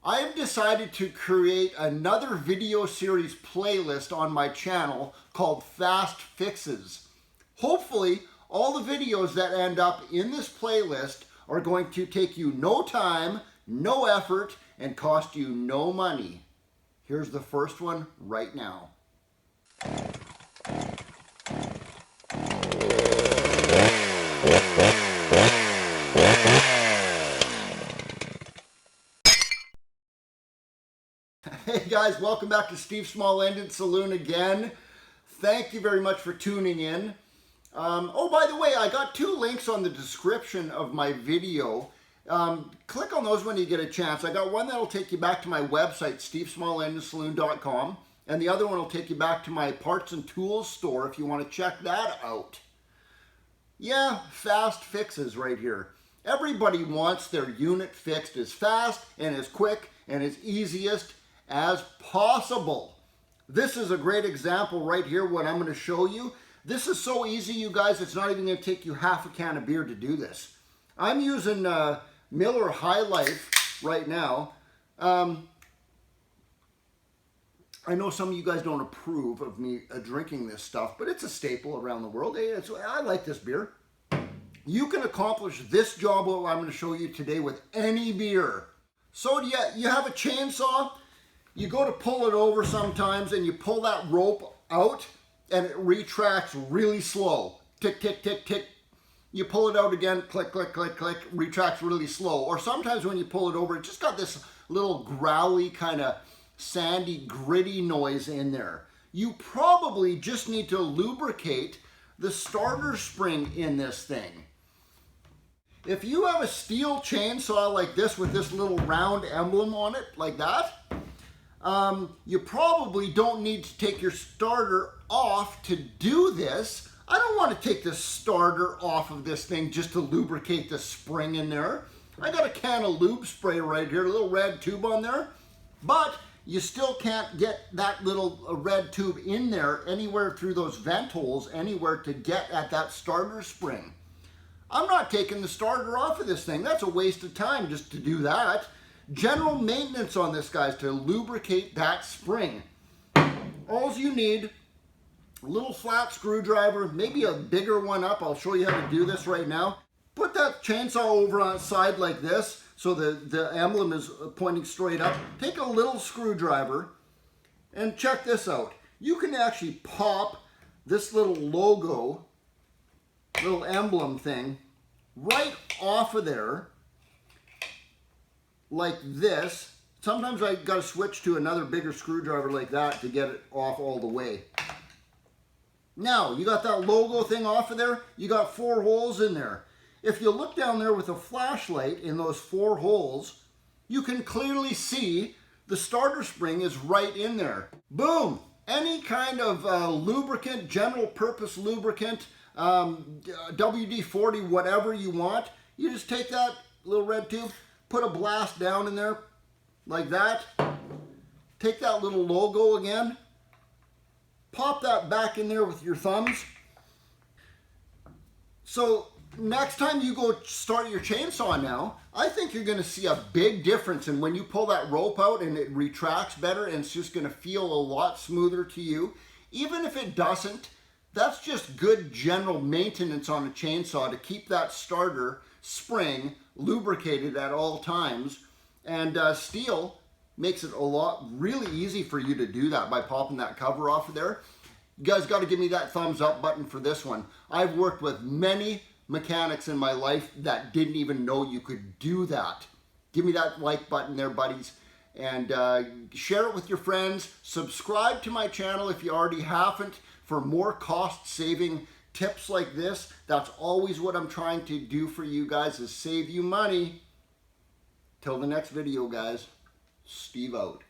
I have decided to create another video series playlist on my channel called Fast Fixes. Hopefully, all the videos that end up in this playlist are going to take you no time, no effort, and cost you no money. Here's the first one right now. Hey guys, welcome back to Steve Small-Ended Saloon again. Thank you very much for tuning in. Oh, by the way, I got two links on the description of my video. Click on those when you get a chance. I got one that'll take you back to my website, stevesmallendedsaloon.com, and the other one will take you back to my parts and tools store if you want to check that out. Yeah, fast fixes right here. Everybody wants their unit fixed as fast and as quick and as easiest as possible. This is a great example right here, what I'm going to show you. This is so easy, you guys, it's not even going to take you half a can of beer to do this. I'm using Miller High Life right now. I know some of you guys don't approve of me drinking this stuff, but it's a staple around the world. I like this beer. You can accomplish this job, what I'm going to show you today, with any beer. So you have a chainsaw. You go to pull it over sometimes and you pull that rope out and it retracts really slow. Tick, tick, tick, tick. You pull it out again, click, click, click, click, retracts really slow. Or sometimes when you pull it over, it just got this little growly kind of sandy, gritty noise in there. You probably just need to lubricate the starter spring in this thing. If you have a steel chainsaw like this with this little round emblem on it, like that, you probably don't need to take your starter off to do this. I don't want to take the starter off of this thing just to lubricate the spring in there. I got a can of lube spray right here, a little red tube on there, but you still can't get that little red tube in there anywhere through those vent holes, anywhere to get at that starter spring. I'm not taking the starter off of this thing. That's a waste of time just to do that. General maintenance on this, guys, to lubricate that spring. All you need, a little flat screwdriver, maybe a bigger one up. I'll show you how to do this right now. Put that chainsaw over on its side like this so the emblem is pointing straight up. Take a little screwdriver and check this out. You can actually pop this little logo, little emblem thing, right off of there like this. Sometimes I got to switch to another bigger screwdriver like that to get it off all the way. Now, you got that logo thing off of there, you got 4 holes in there. If you look down there with a flashlight in those 4 holes, you can clearly see the starter spring is right in there. Boom! Any kind of lubricant, general purpose lubricant, WD-40, whatever you want, you just take that little red tube, put a blast down in there like that. Take that little logo again. Pop that back in there with your thumbs. So next time you go start your chainsaw now, I think you're going to see a big difference in when you pull that rope out and it retracts better and it's just going to feel a lot smoother to you. Even if it doesn't, that's just good general maintenance on a chainsaw to keep that starter spring lubricated at all times. And steel makes it really easy for you to do that by popping that cover off of there. You guys got to give me that thumbs up button for this one. I've worked with many mechanics in my life that didn't even know you could do that. Give me that like button there, buddies, and share it with your friends. Subscribe to my channel if you already haven't for more cost-saving tips like this. That's always what I'm trying to do for you guys, is save you money. Till the next video, guys. Steve out.